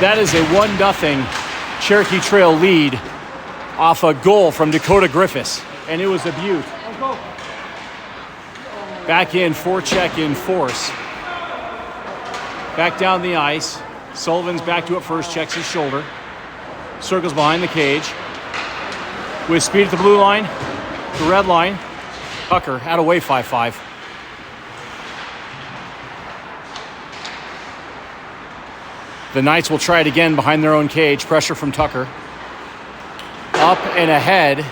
That is a 1-0 Cherokee Trail lead off a goal from Dakota Griffis, and it was a beaut. Back in, forecheck in force. Back down the ice. Sullivan's back to it first, checks his shoulder. Circles behind the cage. With speed at the blue line, the red line. Tucker out of way 5-5. The Knights will try it again behind their own cage. Pressure from Tucker. Up and ahead.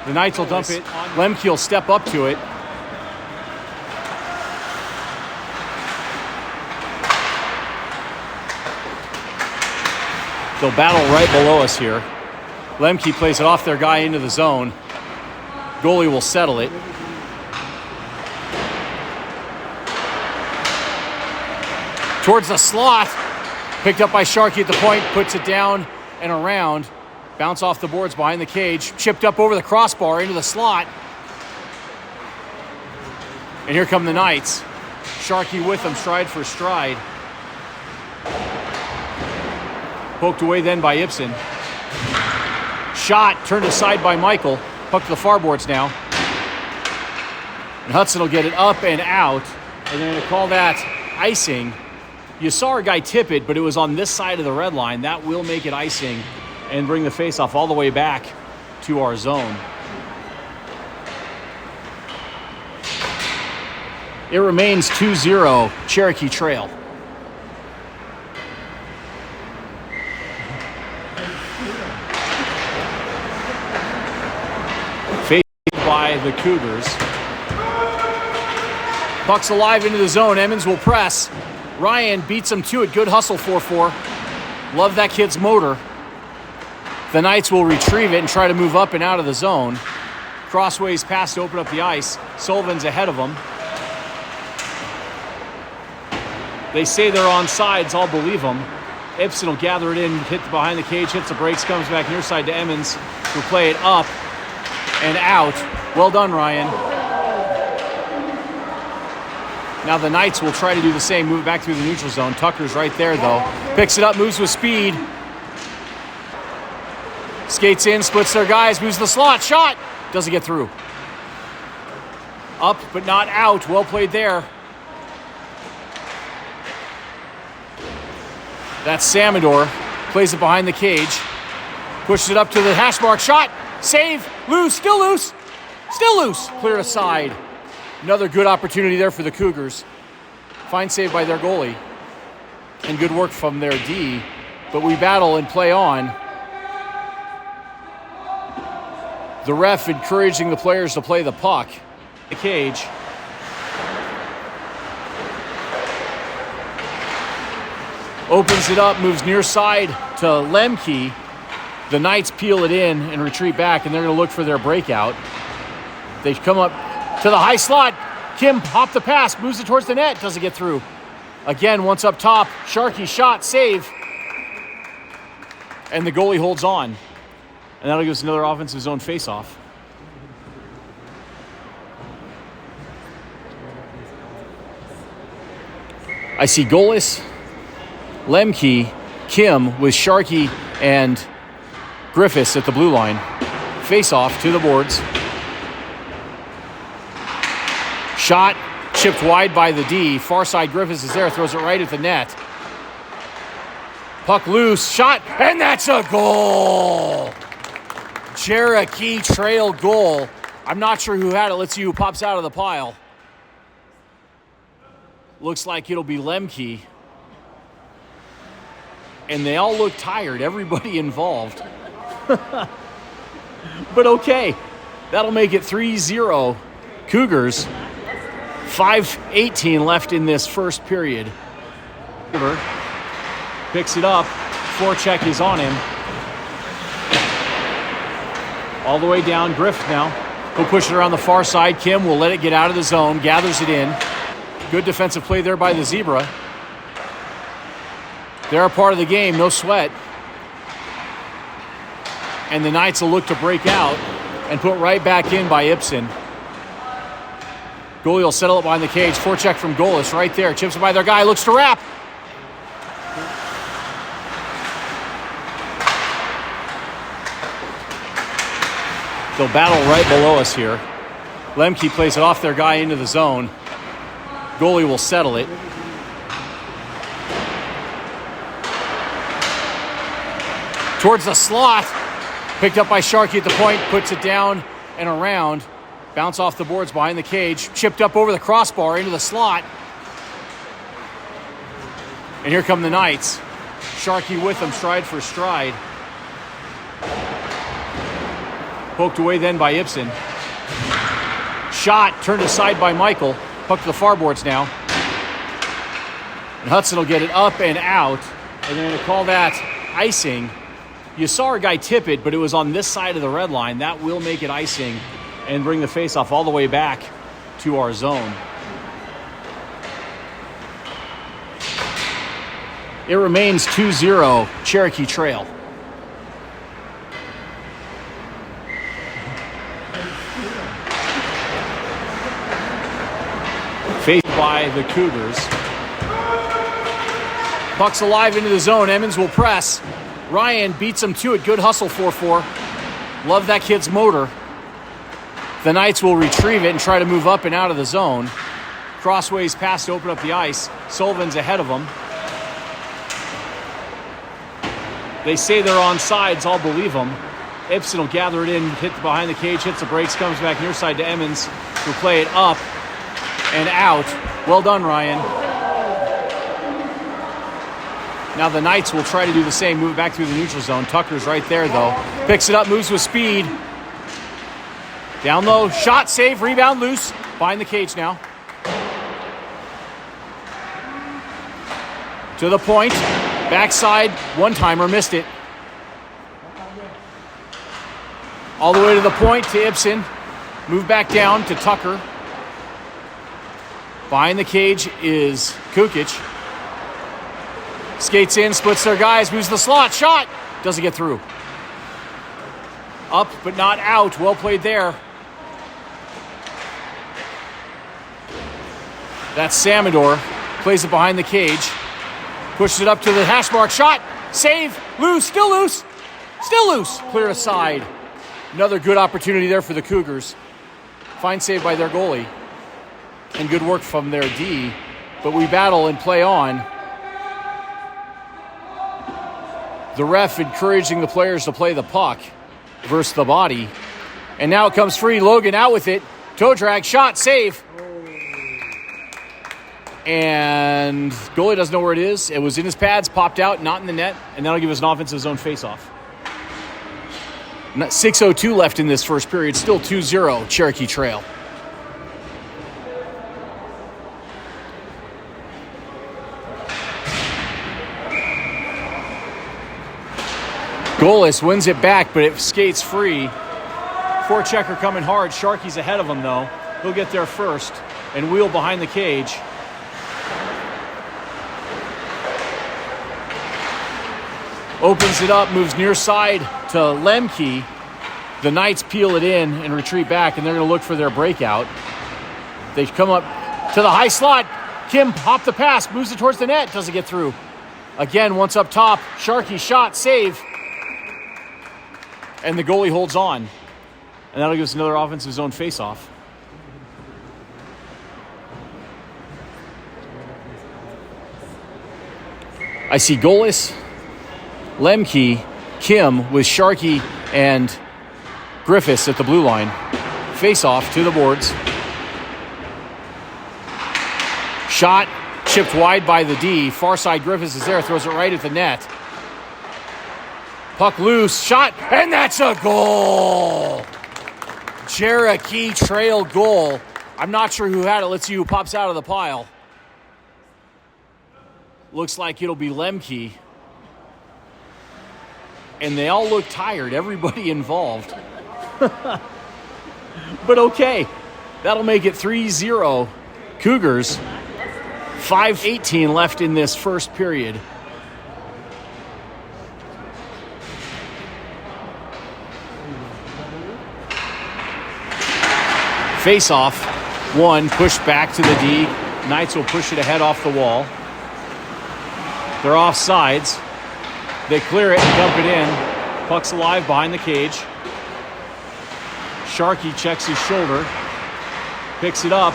The Knights will dump it. Lembke will step up to it. They'll battle right below us here. Lembke plays it off their guy into the zone. Goalie will settle it. Towards the slot. Picked up by Sharkey at the point. Puts it down and around. Bounce off the boards behind the cage. Chipped up over the crossbar into the slot. And here come the Knights. Sharkey with them, stride for stride. Poked away then by Ibsen. Shot turned aside by Michael. Puck to the far boards now. And Hudson will get it up and out. And they're going to call that icing. You saw our guy tip it, but it was on this side of the red line. That will make it icing and bring the faceoff all the way back to our zone. It remains 2-0 Cherokee Trail. Faced by the Cougars. Puck's alive into the zone. Emmons will press. Ryan beats him to it. Good hustle, 4-4. Love that kid's motor. The Knights will retrieve it and try to move up and out of the zone. Crossways pass to open up the ice. Sullivan's ahead of them. They say they're on sides. I'll believe them. Ibsen will gather it in, hit behind the cage, hits the brakes, comes back near side to Emmons, who'll play it up and out. Well done, Ryan. Now the Knights will try to do the same, move it back through the neutral zone. Tucker's right there, though. Picks it up, moves with speed. Skates in, splits their guys, moves the slot. Shot! Doesn't get through. Up, but not out. Well played there. That's Samador. Plays it behind the cage. Pushes it up to the hash mark. Shot! Save! Loose! Still loose! Still loose! Cleared aside. Another good opportunity there for the Cougars. Fine save by their goalie. And good work from their D. But we battle and play on. The ref encouraging the players to play the puck. The cage. Opens it up, moves near side to Lembke. The Knights peel it in and retreat back, and they're going to look for their breakout. They come up to the high slot. Kim hopped the pass, moves it towards the net, doesn't get through. Again, once up top, Sharkey shot, save. And the goalie holds on. And that'll give us another offensive zone faceoff. I see Golas, Lembke, Kim with Sharkey and Griffis at the blue line. Faceoff to the boards. Shot, chipped wide by the D. Far side Griffis is there, throws it right at the net. Puck loose, shot, and that's a goal! Cherokee Trail goal. I'm not sure who had it. Let's see who pops out of the pile. Looks like it'll be Lembke. And they all look tired, everybody involved. But okay, that'll make it 3-0 Cougars. 5:18 left in this first period. Picks it up. Forecheck is on him. All the way down. Griff now. He'll push it around the far side. Kim will let it get out of the zone. Gathers it in. Good defensive play there by the Zebra. They're a part of the game. No sweat. And the Knights will look to break out and put right back in by Ibsen. Goalie will settle it behind the cage. Forecheck from Golas right there. Chips it by their guy. Looks to wrap. They'll battle right below us here. Lembke plays it off their guy into the zone. Goalie will settle it. Towards the slot. Picked up by Sharkey at the point. Puts it down and around. Bounce off the boards behind the cage. Chipped up over the crossbar into the slot. And here come the Knights. Sharkey with them, stride for stride. Poked away then by Ibsen. Shot turned aside by Michael. Puck to the far boards now. And Hudson will get it up and out. And they're going to call that icing. You saw our guy tip it, but it was on this side of the red line. That will make it icing and bring the faceoff all the way back to our zone. It remains 2-0 Cherokee Trail. Faced by the Cougars. Puck's alive into the zone. Emmons will press. Ryan beats him to it. Good hustle, 4-4. Love that kid's motor. The Knights will retrieve it and try to move up and out of the zone. Crossways pass to open up the ice. Sullivan's ahead of them. They say they're on sides. I'll believe them. Ibsen will gather it in, hit behind the cage, hits the brakes, comes back near side to Emmons, who'll play it up and out. Well done, Ryan. Now the Knights will try to do the same, move it back through the neutral zone. Tucker's right there, though. Picks it up, moves with speed. Down low, shot, save, rebound, loose. Behind the cage now. To the point. Backside, one-timer, missed it. All the way to the point to Ibsen. Move back down to Tucker. Behind the cage is Kukic. Skates in, splits their guys, moves the slot, shot. Doesn't get through. Up, but not out. Well played there. That's Samador. Plays it behind the cage. Pushes it up to the hash mark. Shot. Save. Loose. Still loose. Still loose. Cleared aside. Another good opportunity there for the Cougars. Fine save by their goalie. And good work from their D. But we battle and play on. The ref encouraging the players to play the puck versus the body. And now it comes free. Logan out with it. Toe drag. Shot. Save. And goalie doesn't know where it is. It was in his pads, popped out, not in the net, and that'll give us an offensive zone faceoff. 6:02 left in this first period. Still 2-0 Cherokee Trail. Golas wins it back, but it skates free. Forechecker coming hard. Sharky's ahead of him, though. He'll get there first and wheel behind the cage. Opens it up, moves near side to Lembke. The Knights peel it in and retreat back, and they're going to look for their breakout. They come up to the high slot. Kim hopped the pass, moves it towards the net, doesn't get through. Again, once up top, Sharkey shot, save. And the goalie holds on. And that'll give us another offensive zone faceoff. I see Golas, Lembke, Kim with Sharkey and Griffis at the blue line. Face off to the boards. Shot chipped wide by the D. Far side Griffis is there, throws it right at the net. Puck loose, shot, and that's a goal! Cherokee Trail goal. I'm not sure who had it. Let's see who pops out of the pile. Looks like it'll be Lembke. And they all look tired, everybody involved. But okay, that'll make it 3-0 Cougars. 5:18 left in this first period. Face off, one, pushed back to the D. Knights will push it ahead off the wall. They're off sides. They clear it and dump it in. Puck's alive behind the cage. Sharkey checks his shoulder, picks it up,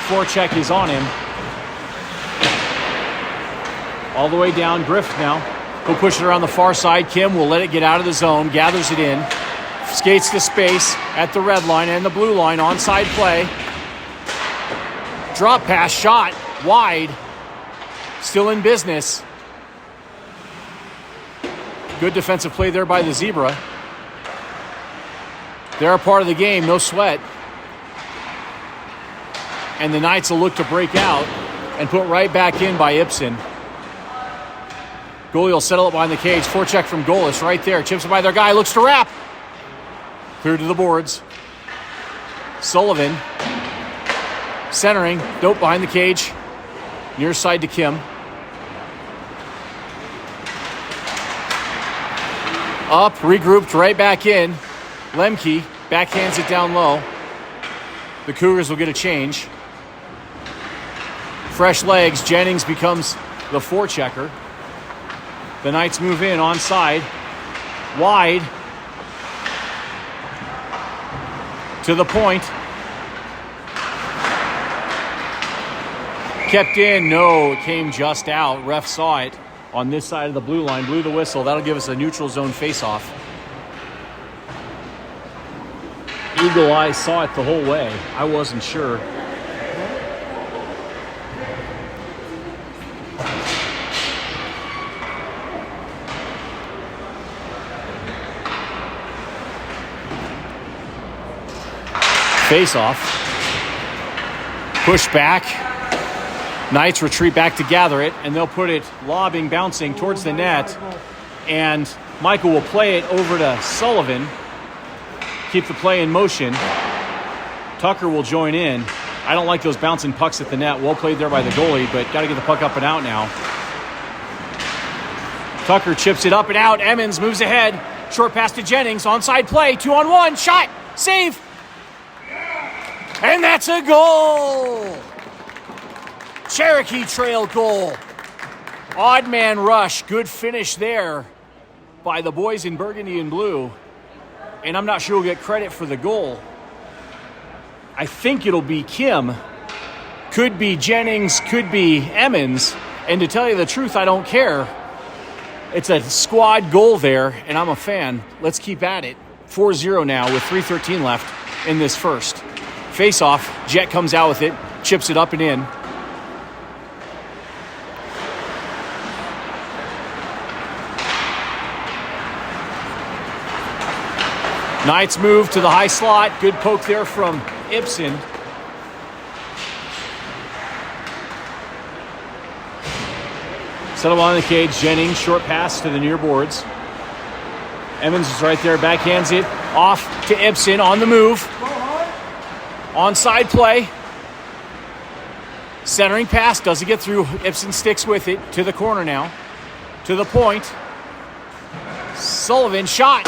forecheck is on him. All the way down, Griffis now. He'll push it around the far side. Kim will let it get out of the zone, gathers it in, skates to space at the red line and the blue line, onside play. Drop pass, shot, wide, still in business. Good defensive play there by the Zebra. They're a part of the game, no sweat. And the Knights will look to break out and put right back in by Ibsen. Goalie will settle it behind the cage. Forecheck from Golas right there. Chips it by their guy. Looks to wrap. Clear to the boards. Sullivan. Centering. Dope behind the cage. Near side to Kim. Up. Regrouped. Right back in. Lembke backhands it down low. The Cougars will get a change. Fresh legs. Jennings becomes the forechecker. The Knights move in onside. Wide. To the point. Kept in. No, it came just out. Ref saw it on this side of the blue line. Blew the whistle. That'll give us a neutral zone face-off. Eagle Eye saw it the whole way. I wasn't sure. Face-off. Push back. Knights retreat back to gather it, and they'll put it lobbing, bouncing towards the net. And Michael will play it over to Sullivan. Keep the play in motion. Tucker will join in. I don't like those bouncing pucks at the net. Well played there by the goalie, but got to get the puck up and out now. Tucker chips it up and out. Emmons moves ahead. Short pass to Jennings. Onside play. 2-on-1. Shot. Save. And that's a goal! Cherokee Trail goal. Odd man rush. Good finish there by the boys in burgundy and blue. And I'm not sure we'll get credit for the goal. I think it'll be Kim. Could be Jennings. Could be Emmons. And to tell you the truth, I don't care. It's a squad goal there, and I'm a fan. Let's keep at it. 4-0 now with 3:13 left in this first. Face-off, Jet comes out with it, chips it up and in. Knights move to the high slot. Good poke there from Ibsen. Settle on the cage, Jennings, short pass to the near boards. Emmons is right there, backhands it off to Ibsen on the move. Onside play. Centering pass, doesn't get through. Ibsen sticks with it to the corner now. To the point. Sullivan shot.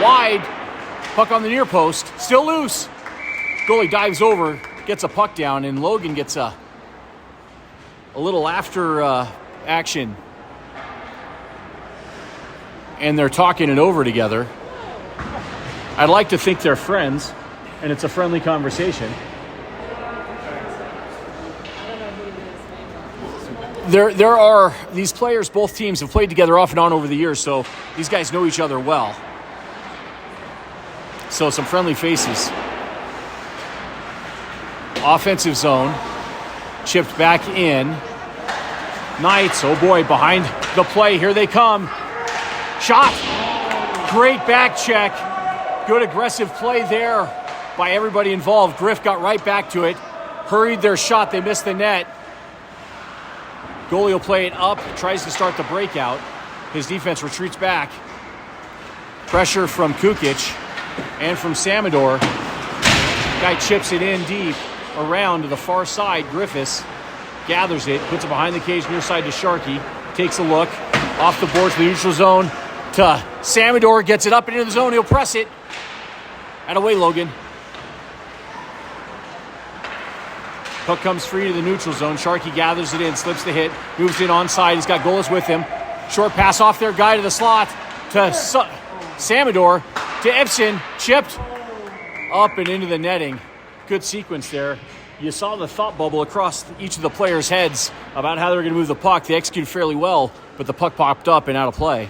Wide. Puck on the near post. Still loose. Goalie dives over, gets a puck down, and Logan gets a little after action. And they're talking it over together. I'd like to think they're friends. And it's a friendly conversation. There are these players, both teams have played together off and on over the years, so these guys know each other well. So some friendly faces. Offensive zone. Chipped back in. Knights, oh boy, behind the play. Here they come. Shot. Great back check. Good aggressive play there by everybody involved. Griff got right back to it. Hurried their shot. They missed the net. Goalie will play it up. Tries to start the breakout. His defense retreats back. Pressure from Kukic and from Samador. Guy chips it in deep around to the far side. Griffis gathers it. Puts it behind the cage near side to Sharkey. Takes a look. Off the board to the neutral zone to Samador. Gets it up into the zone. He'll press it. And away, Logan. Puck comes free to the neutral zone. Sharkey gathers it in, slips the hit, moves in onside. He's got Golas with him. Short pass off their guy to the slot to Samador, to Ibsen, chipped. up and into the netting. Good sequence there. You saw the thought bubble across each of the players' heads about how they were going to move the puck. They executed fairly well, but the puck popped up and out of play.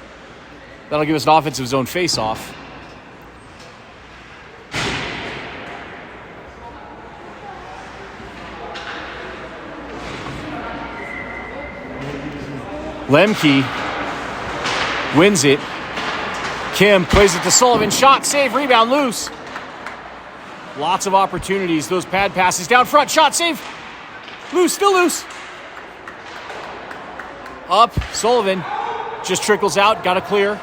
That'll give us an offensive zone face-off. Lembke wins it. Kim plays it to Sullivan. Shot, save, rebound, loose. Lots of opportunities. Those pad passes down front. Shot, save. Loose, still loose. Up, Sullivan just trickles out. Got to clear.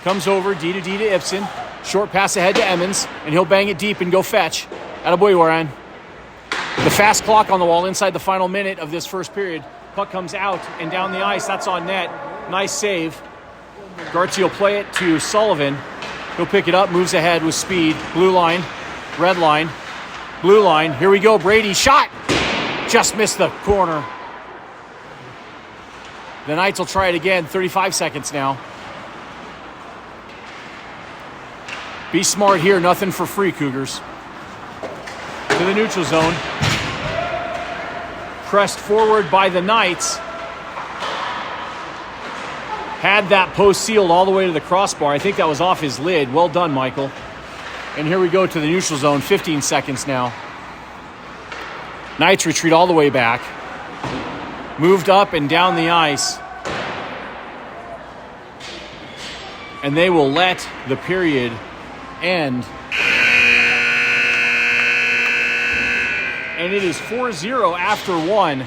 Comes over, D to Ibsen. Short pass ahead to Emmons, and he'll bang it deep and go fetch. Attaboy, Warren. The fast clock on the wall inside the final minute of this first period. Puck comes out and down the ice. That's on net. Nice save. Gartsy will play it to Sullivan. He'll pick it up, moves ahead with speed. Blue line, red line, blue line. Here we go, Brady. Shot! Just missed the corner. The Knights will try it again. 35 seconds now. Be smart here. Nothing for free, Cougars. To the neutral zone. Pressed forward by the Knights. Had that post sealed all the way to the crossbar. I think that was off his lid. Well done, Michael. And here we go to the neutral zone. 15 seconds now. Knights retreat all the way back. Moved up and down the ice. And they will let the period end. And it is 4-0 after one.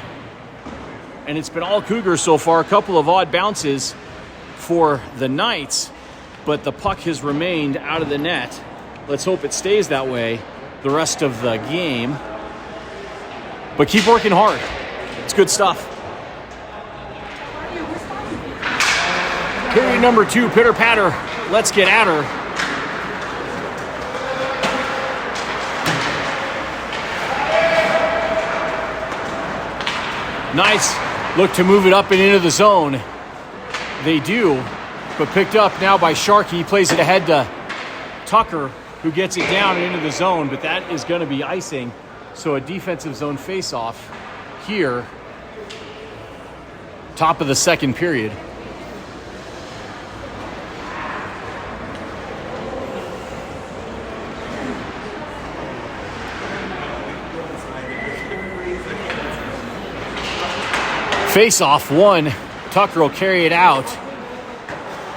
And it's been all Cougars so far. A couple of odd bounces for the Knights, but the puck has remained out of the net. Let's hope it stays that way the rest of the game. But keep working hard. It's good stuff. Period number 2, pitter patter. Let's get at her. Nice. Look to move it up and into the zone. They do, but picked up now by Sharkey. He plays it ahead to Tucker, who gets it down and into the zone, but that is going to be icing. So a defensive zone face-off here, top of the second period. Face-off, one. Tucker will carry it out.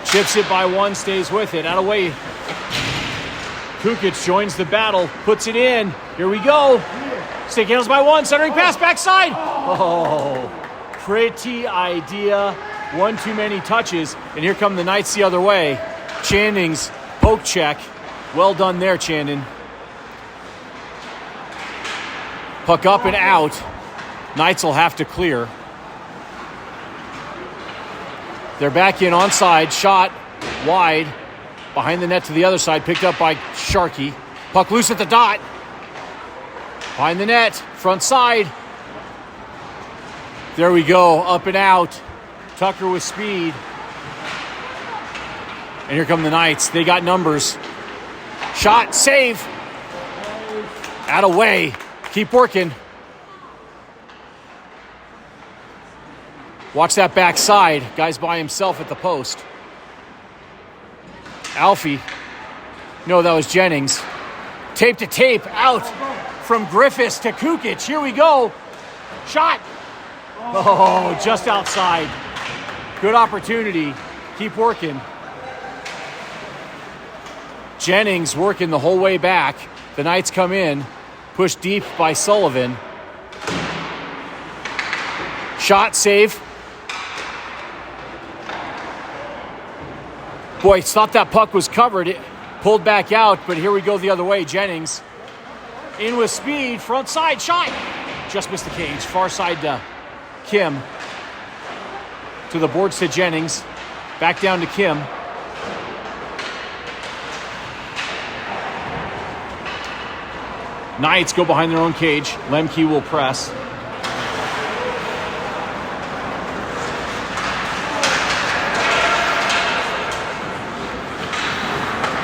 Chips it by one, stays with it. Out of way. Kukic joins the battle, puts it in. Here we go. Stick handles by one, centering pass, backside. Oh, pretty idea. One too many touches. And here come the Knights the other way. Jennings, poke check. Well done there, Chandon. Puck up and out. Knights will have to clear. They're back in onside. Shot wide. Behind the net to the other side. Picked up by Sharkey. Puck loose at the dot. Behind the net. Front side. There we go. Up and out. Tucker with speed. And here come the Knights. They got numbers. Shot. Save. Out of way. Keep working. Watch that backside. Guy's by himself at the post. Alfie. No, that was Jennings. Tape to tape. Out from Griffis to Kukic. Here we go. Shot. Oh, just outside. Good opportunity. Keep working. Jennings working the whole way back. The Knights come in. Pushed deep by Sullivan. Shot, save. Boy, thought that puck was covered. It pulled back out, but here we go the other way. Jennings in with speed. Front side shot. Just missed the cage. Far side to Kim. To the boards to Jennings. Back down to Kim. Knights go behind their own cage. Lembke will press.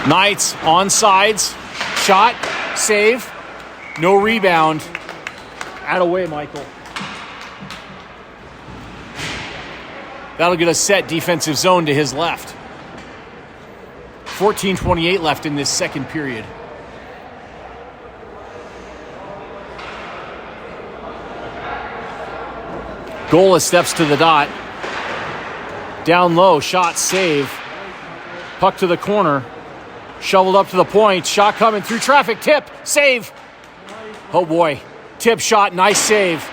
Knights on sides. Shot, save, no rebound. Out of way, Michael. That'll get a set defensive zone to his left. 14:28 left in this second period. Golas steps to the dot. Down low, shot, save. Puck to the corner. Shoveled up to the point. Shot coming through traffic. Tip, save. Oh boy. Tip shot, nice save.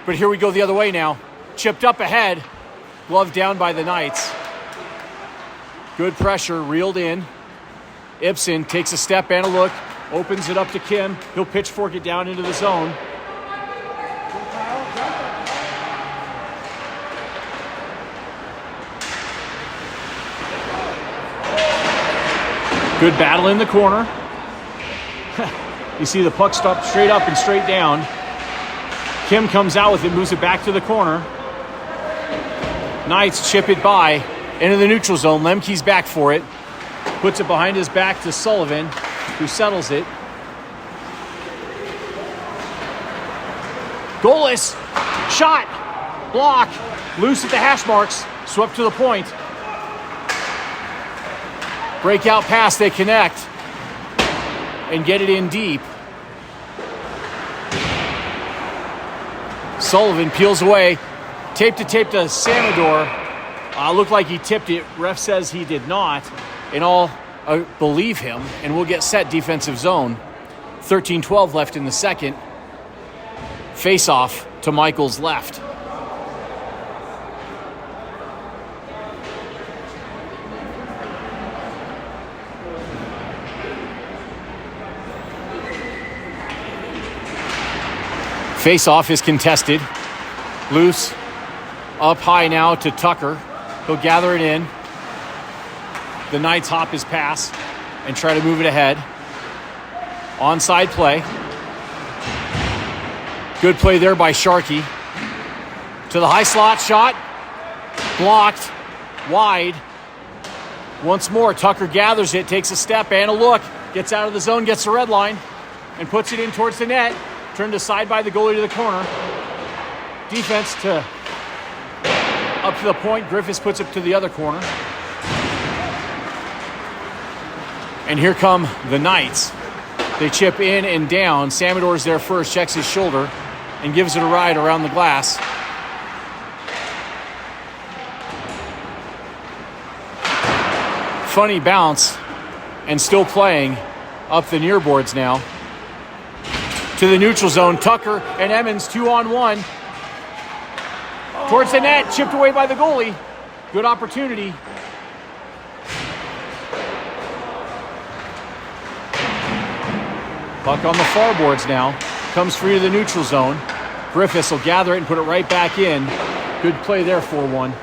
But here we go the other way now. Chipped up ahead. Glove down by the Knights. Good pressure, reeled in. Ibsen takes a step and a look. Opens it up to Kim. He'll pitchfork it down into the zone. Good battle in the corner. You see the puck stop straight up and straight down. Kim comes out with it, moves it back to the corner. Knights chip it by into the neutral zone. Lembke's back for it. Puts it behind his back to Sullivan, who settles it. Golas, shot, block, loose at the hash marks, swept to the point. Breakout pass, they connect and get it in deep. Sullivan peels away, tape to Samador. Looked like he tipped it. Ref says he did not. And I'll believe him, and we'll get set defensive zone. 13:12 left in the second. Face off to Michael's left. Face-off is contested. Loose. Up high now to Tucker. He'll gather it in. The Knights hop his pass and try to move it ahead. Onside play. Good play there by Sharkey. To the high slot shot. Blocked. Wide. Once more, Tucker gathers it, takes a step and a look. Gets out of the zone, gets the red line, and puts it in towards the net. Turned aside by the goalie to the corner. Defense to up to the point. Griffis puts it to the other corner. And here come the Knights. They chip in and down. Samador's there first, checks his shoulder, and gives it a ride around the glass. Funny bounce, and still playing up the near boards now. To the neutral zone, Tucker and Emmons 2-on-1. Towards the net, chipped away by the goalie. Good opportunity. Puck on the far boards now. Comes free to the neutral zone. Griffis will gather it and put it right back in. Good play there, 4-1.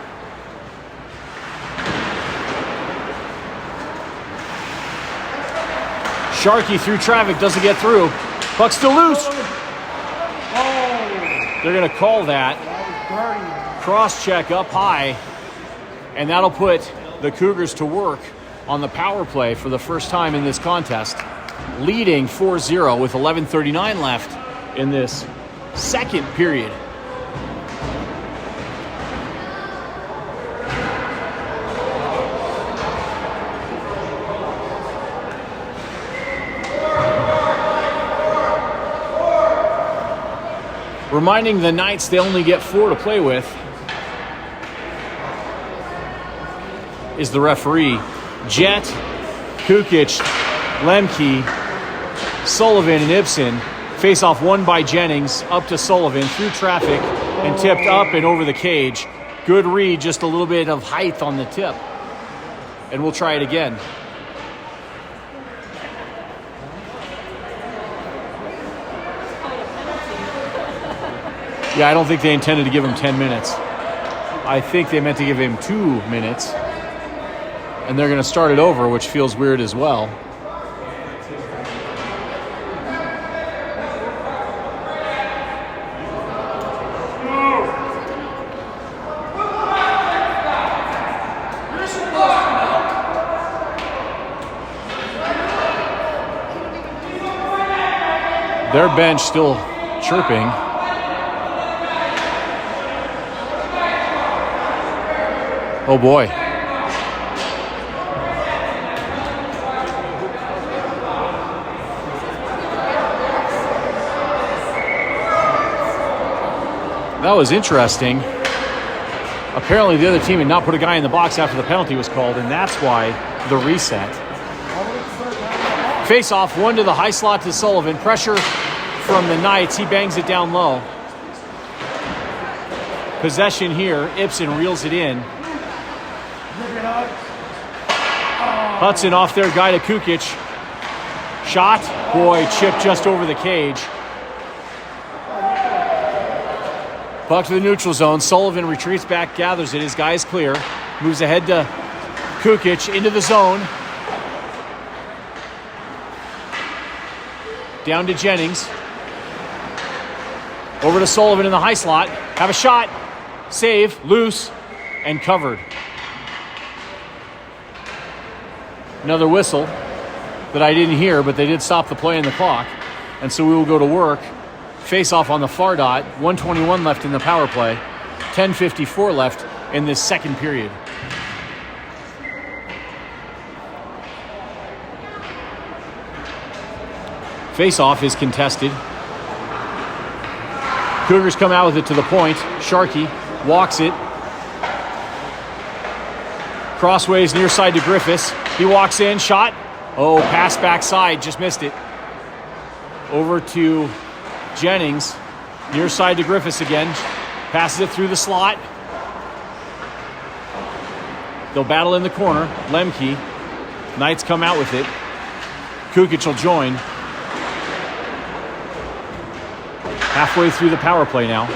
Sharkey through traffic, doesn't get through. Puck still loose. They're going to call that. Cross check up high. And that'll put the Cougars to work on the power play for the first time in this contest. Leading 4-0 with 11:39 left in this second period. Reminding the Knights they only get 4 to play with is the referee. Jet, Kukic, Lembke, Sullivan, and Ibsen. Face off won by Jennings, up to Sullivan, through traffic, and tipped up and over the cage. Good read, just a little bit of height on the tip. And we'll try it again. Yeah, I don't think they intended to give him 10 minutes. I think they meant to give him 2 minutes. And they're going to start it over, which feels weird as well. Their bench still chirping. Oh boy. That was interesting. Apparently the other team had not put a guy in the box after the penalty was called, and that's why the reset. Face off, one to the high slot to Sullivan. Pressure from the Knights. He bangs it down low. Possession here. Ibsen reels it in. Hudson off their guy to Kukic. Shot. Boy, chip just over the cage. Puck to the neutral zone. Sullivan retreats back, gathers it. His guy is clear. Moves ahead to Kukic into the zone. Down to Jennings. Over to Sullivan in the high slot. Have a shot. Save. Loose. And covered. Another whistle that I didn't hear, but they did stop the play in the clock. And so we will go to work. Face off on the far dot. 1:21 left in the power play. 10:54 left in this second period. Face off is contested. Cougars come out with it to the point. Sharkey walks it. Crossways near side to Griffis. He walks in, shot. Oh, pass backside, just missed it. Over to Jennings, near side to Griffis again. Passes it through the slot. They'll battle in the corner. Lembke. Knights come out with it. Kukic will join. Halfway through the power play now.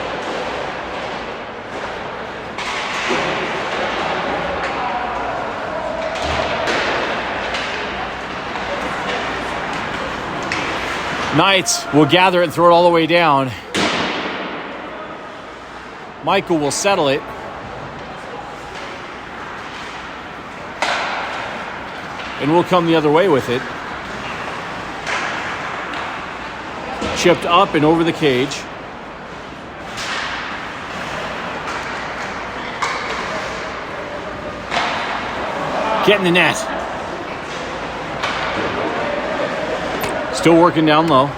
Knights will gather it and throw it all the way down. Michael will settle it. And we'll come the other way with it. Chipped up and over the cage. Get in the net. Still working down low.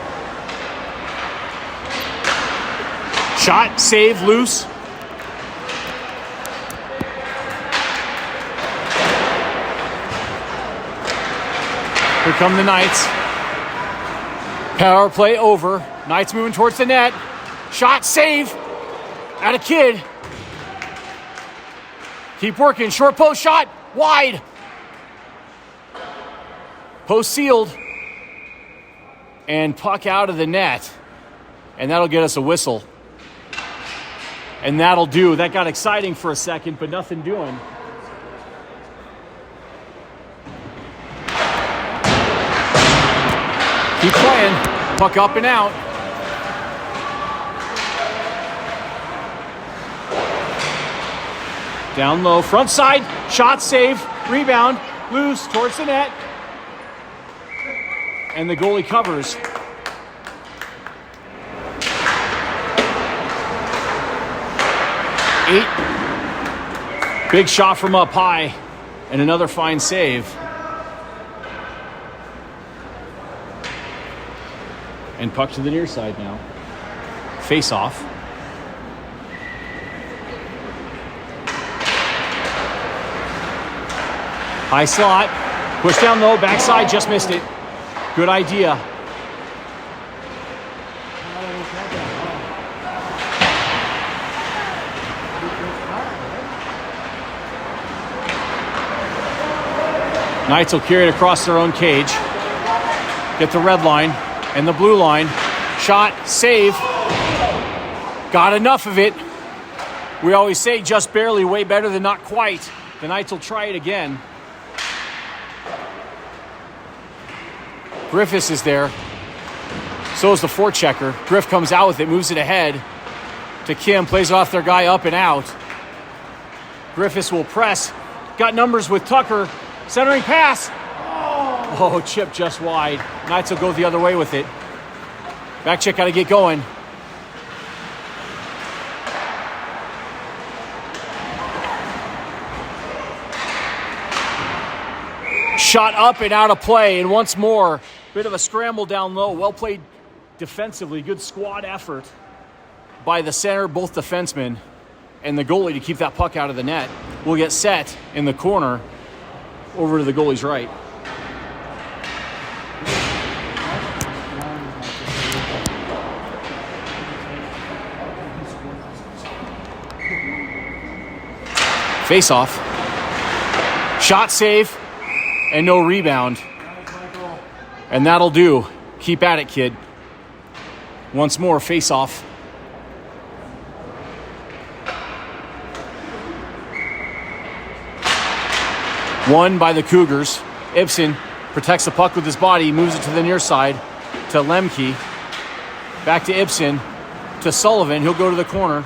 Shot, save, loose. Here come the Knights. Power play over. Knights moving towards the net. Shot, save. At a kid. Keep working. Short post shot. Wide. Post sealed. And puck out of the net. And that'll get us a whistle. And that'll do. That got exciting for a second, but nothing doing. Keep playing. Puck up and out. Down low. Front side. Shot, save. Rebound. Loose towards the net. And the goalie covers. Big shot from up high. And another fine save. And puck to the near side now. Face off. High slot. Push down low. Backside. Just missed it. Good idea. Knights will carry it across their own cage. Get the red line and the blue line. Shot, save. Got enough of it. We always say just barely, way better than not quite. The Knights will try it again. Griffis is there. So is the forechecker. Griff comes out with it, moves it ahead to Kim, plays off their guy up and out. Griffis will press. Got numbers with Tucker. Centering pass. Oh, chip just wide. Knights will go the other way with it. Back check got to get going. Shot up and out of play, and once more, bit of a scramble down low. Well played defensively, good squad effort by the center, both defensemen, and the goalie to keep that puck out of the net. Will get set in the corner over to the goalie's right. Face off. Shot save and no rebound. And that'll do. Keep at it, kid. Once more, face off. Won by the Cougars. Ibsen protects the puck with his body, moves it to the near side to Lembke. Back to Ibsen, to Sullivan. He'll go to the corner.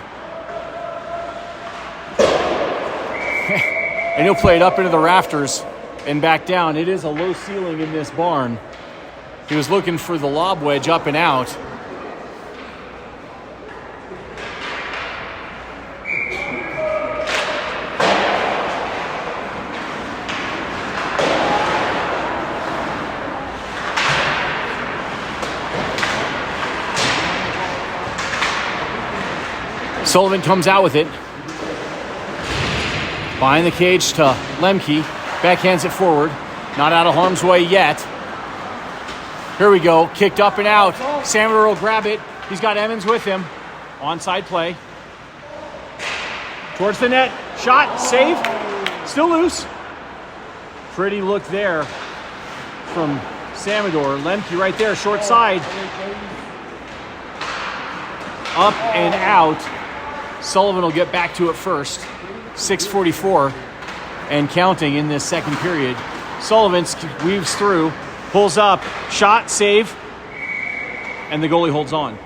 And he'll play it up into the rafters and back down. It is a low ceiling in this barn. He was looking for the lob wedge up and out. Sullivan comes out with it. Behind the cage to Lembke. Backhands it forward. Not out of harm's way yet. Here we go. Kicked up and out. Samador will grab it. He's got Emmons with him. Onside play. Towards the net. Shot. Saved. Still loose. Pretty look there from Samador. Lembke right there. Short side. Up and out. Sullivan will get back to it first. 6:44 and counting in this second period. Sullivan weaves through, pulls up, shot, save, and the goalie holds on.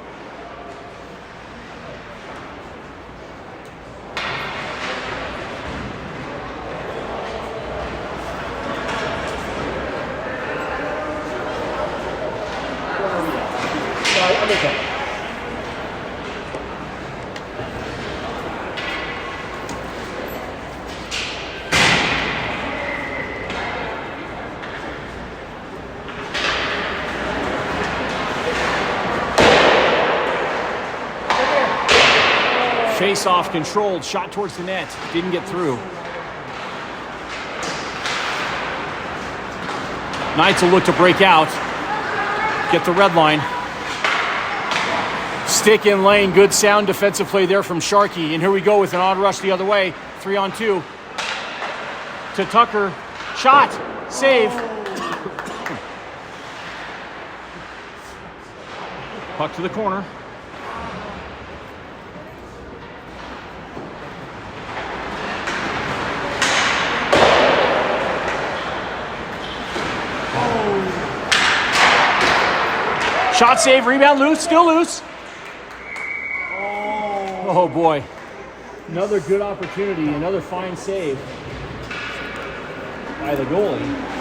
Face-off controlled, shot towards the net, didn't get through. Knights will look to break out, get the red line. Stick in lane, good sound defensive play there from Sharkey. And here we go with an odd rush the other way, 3-on-2. To Tucker, shot, save. Puck to the corner. Shot save, rebound, loose, still loose. Oh boy. Another good opportunity, another fine save by the goalie.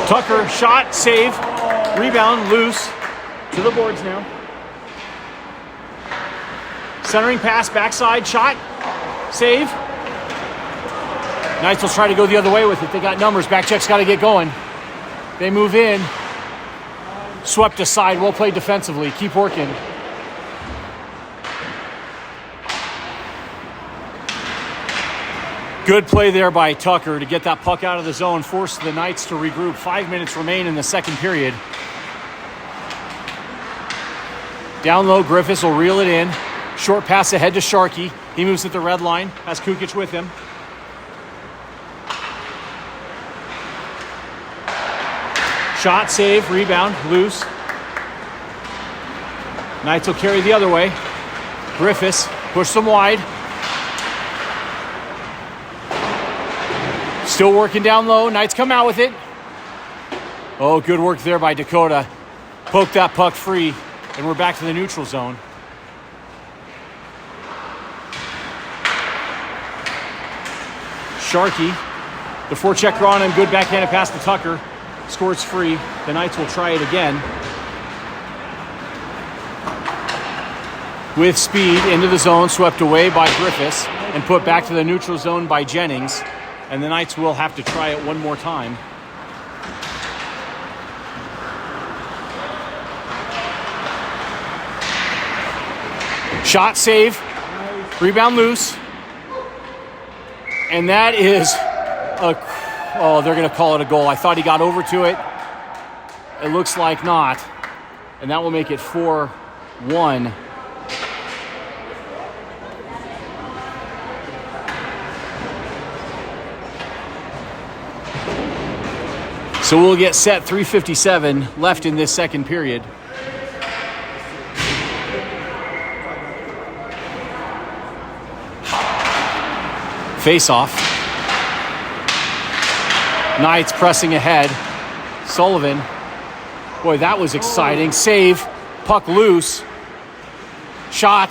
Tucker, shot, save, rebound, loose, to the boards now. Centering pass, backside, shot, save. Knights will try to go the other way with it. They got numbers, back check's got to get going. They move in, swept aside, well played defensively, keep working. Good play there by Tucker to get that puck out of the zone, force the Knights to regroup. 5 minutes remain in the second period. Down low, Griffis will reel it in. Short pass ahead to Sharkey. He moves at the red line, has Kukic with him. Shot, save, rebound, loose. Knights will carry the other way. Griffis, push them wide. Still working down low. Knights come out with it. Oh, good work there by Dakota. Poke that puck free, and we're back to the neutral zone. Sharkey, the forechecker on him, good backhanded pass to Tucker. Scores free. The Knights will try it again. With speed into the zone, swept away by Griffis, and put back to the neutral zone by Jennings. And the Knights will have to try it one more time. Shot, save, rebound loose. And that is they're going to call it a goal. I thought he got over to it. It looks like not. And that will make it 4-1. So we'll get set. 3:57 left in this second period. Face-off. Knights pressing ahead. Sullivan. Boy, that was exciting. Save. Puck loose. Shot.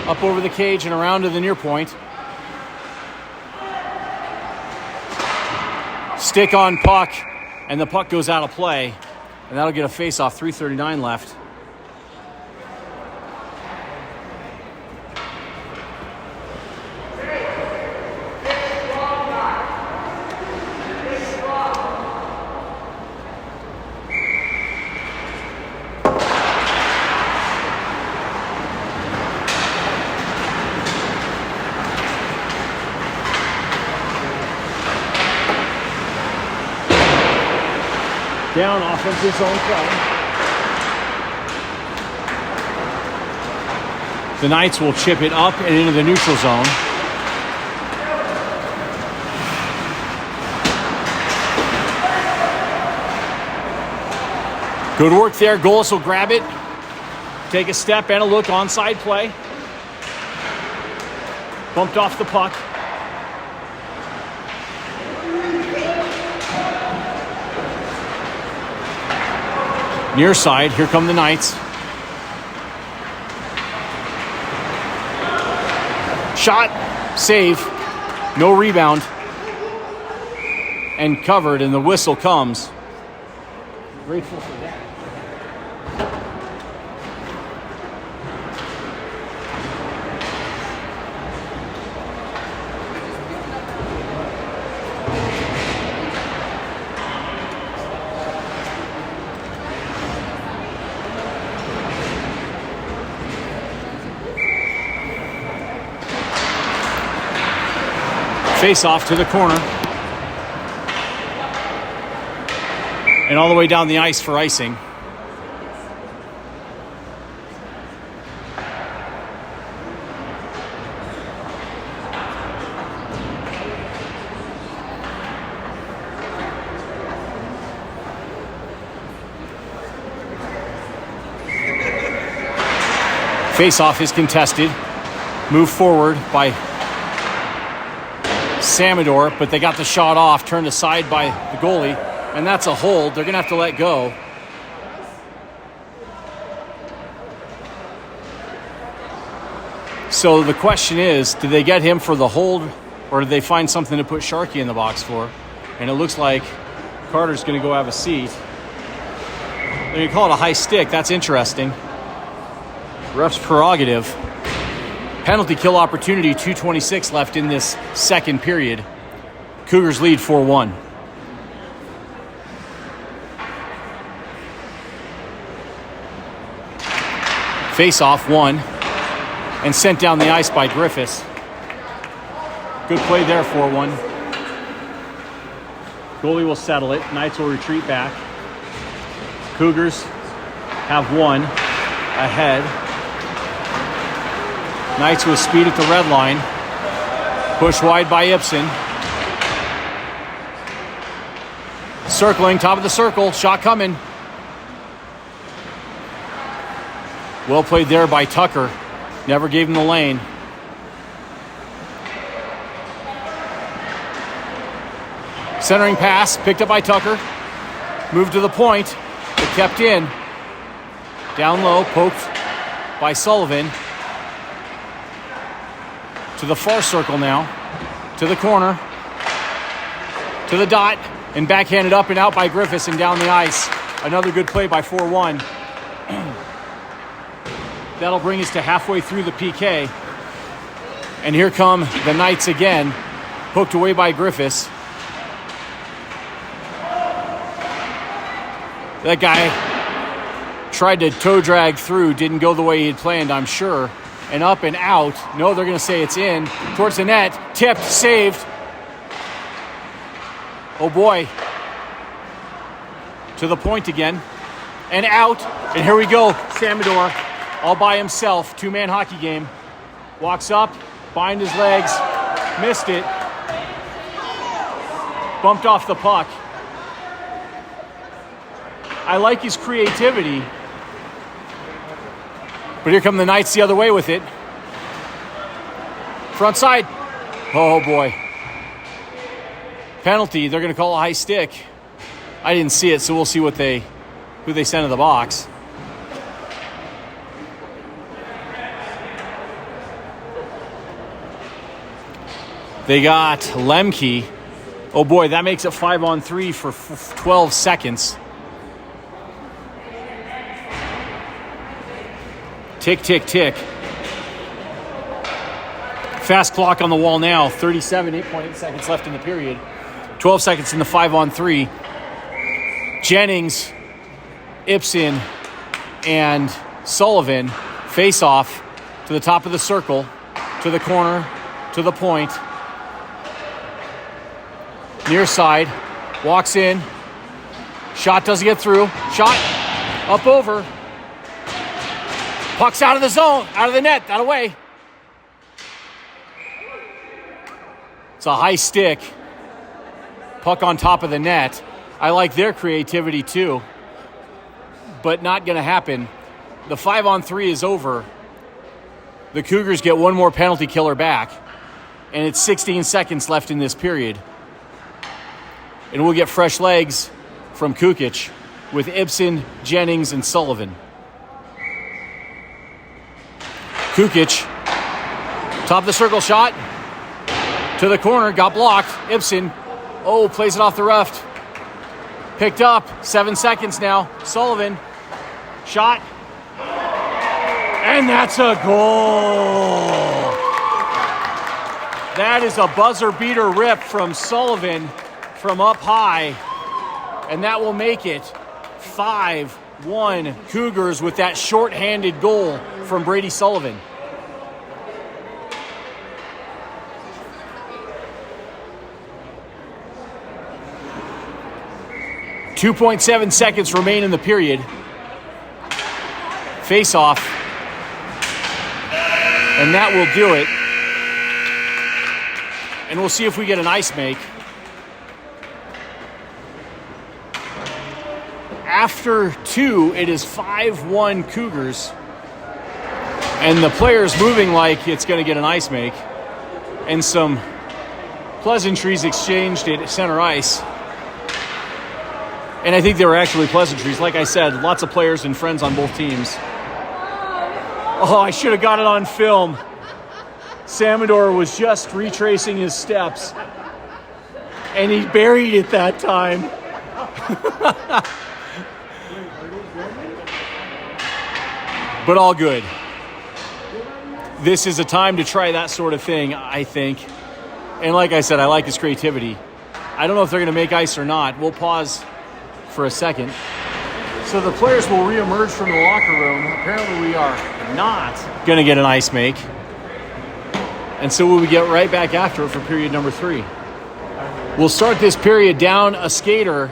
Up over the cage and around to the near point. Stick on puck. And the puck goes out of play. And that'll get a face-off. 3:39 left. Down offensive zone play. The Knights will chip it up and into the neutral zone. Good work there. Golas will grab it. Take a step and a look. Onside play. Bumped off the puck. Near side, here come the Knights. Shot, save, no rebound, and covered, and the whistle comes. Grateful for that. Face off to the corner. And all the way down the ice for icing. Face off is contested. Move forward by Samador, but they got the shot off, turned aside by the goalie, and that's a hold. They're going to have to let go. So the question is, did they get him for the hold, or did they find something to put Sharkey in the box for? And it looks like Carter's going to go have a seat. They're going to call it a high stick. That's interesting. Ref's prerogative. Penalty kill opportunity, 2:26 left in this second period. Cougars lead 4-1. Face-off, won, and sent down the ice by Griffis. Good play there, 4-1. Goalie will settle it. Knights will retreat back. Cougars have one ahead. Knights with speed at the red line. Push wide by Ibsen. Circling, top of the circle. Shot coming. Well played there by Tucker. Never gave him the lane. Centering pass, picked up by Tucker. Moved to the point, but kept in. Down low, poked by Sullivan. To the far circle now. To the corner. To the dot. And backhanded up and out by Griffis and down the ice. Another good play by 4-1. That'll bring us to halfway through the PK. And here come the Knights again. Poked away by Griffis. That guy tried to toe drag through, didn't go the way he had planned, I'm sure. And up and out. No, they're going to say it's in. Towards the net. Tipped, saved. Oh boy. To the point again. And out. And here we go. Samador all by himself. Two-man hockey game. Walks up, behind his legs. Missed it. Bumped off the puck. I like his creativity. But here come the Knights the other way with it. Front side. Oh boy. Penalty. They're going to call a high stick. I didn't see it, so we'll see who they sent to the box. They got Lembke. Oh boy, that makes it 5-on-3 for 12 seconds. Tick, tick, tick. Fast clock on the wall now. 8.8 seconds left in the period. 12 seconds in the 5-on-3. Jennings, Ibsen, and Sullivan face off to the top of the circle, to the corner, to the point. Near side, walks in. Shot doesn't get through. Shot up over. Puck's out of the zone, out of the net, out of the way. It's a high stick. Puck on top of the net. I like their creativity too, but not going to happen. The 5-on-3 is over. The Cougars get one more penalty killer back, and it's 16 seconds left in this period. And we'll get fresh legs from Kukic with Ibsen, Jennings, and Sullivan. Kukic, top of the circle shot, to the corner, got blocked. Ibsen, plays it off the ref. Picked up, 7 seconds now. Sullivan, shot, and that's a goal. That is a buzzer beater rip from Sullivan from up high, and that will make it 5-1 Cougars with that shorthanded goal from Brady Sullivan. .7 seconds remain in the period. Face off. And that will do it. And we'll see if we get an ice make. After 2, it is 5-1 Cougars. And the players moving like it's going to get an ice make. And some pleasantries exchanged at center ice. And I think they were actually pleasantries. Like I said, lots of players and friends on both teams. Oh, I should have got it on film. Samador was just retracing his steps. And he buried it that time. But all good. This is a time to try that sort of thing, I think. And like I said, I like his creativity. I don't know if they're going to make ice or not. We'll pause for a second. So the players will reemerge from the locker room. Apparently we are not going to get an ice make. And so we'll get right back after it for period number 3. We'll start this period down a skater.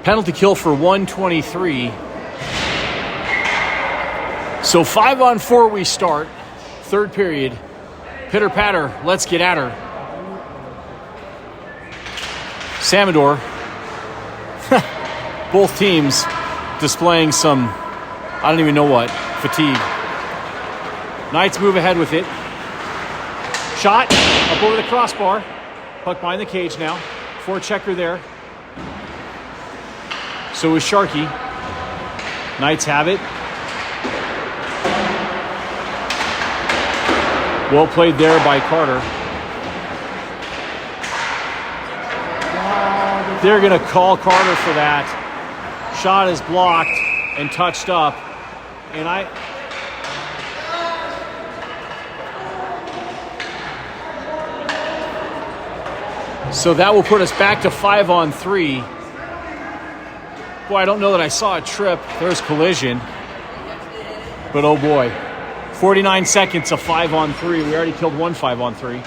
Penalty kill for 123. So 5-on-4 we start. Third period. Pitter patter. Let's get at her. Samador. Both teams displaying some, I don't even know what, fatigue. Knights move ahead with it. Shot up over the crossbar. Puck behind the cage now. forechecker there. So is Sharkey. Knights have it. Well played there by Carter. They're going to call Carter for that. Shot is blocked and touched up. And so that will put us back to 5-on-3. Boy, I don't know that I saw a trip. There's collision. But oh boy. 49 seconds of 5-on-3. We already killed one 5-on-3.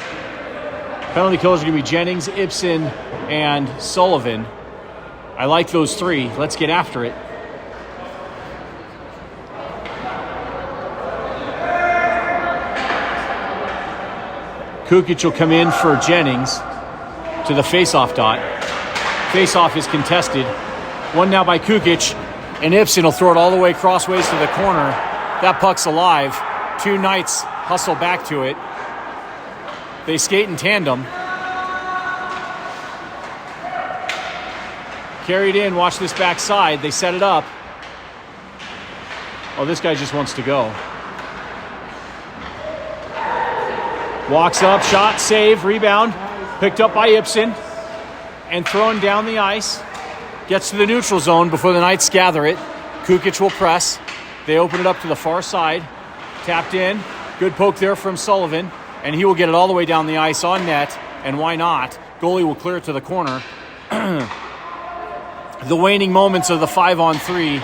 Penalty killers are going to be Jennings, Ibsen, and Sullivan. I like those three. Let's get after it. Kukic will come in for Jennings to the face-off dot. Face-off is contested. One now by Kukic, and Ibsen will throw it all the way crossways to the corner. That puck's alive. Two Knights hustle back to it. They skate in tandem. Carried in, watch this backside. They set it up. Oh, this guy just wants to go. Walks up, shot, save, rebound. Picked up by Ibsen and thrown down the ice. Gets to the neutral zone before the Knights gather it. Kukic will press. They open it up to the far side. Tapped in. Good poke there from Sullivan. And he will get it all the way down the ice on net. And why not? Goalie will clear it to the corner. The waning moments of the 5-on-3.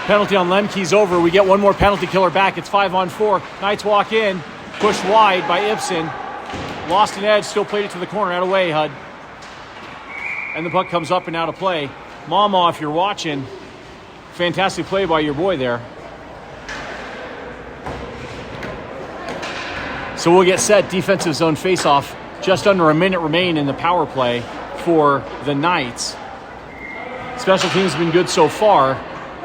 Penalty on Lembke's over. We get one more penalty killer back. It's 5-on-4. Knights walk in. Pushed wide by Ibsen. Lost an edge. Still played it to the corner. Out of way, Hud. And the puck comes up and out of play. Mama, if you're watching, fantastic play by your boy there. So we'll get set. Defensive zone face-off. Just under a minute remain in the power play for the Knights. Special teams have been good so far.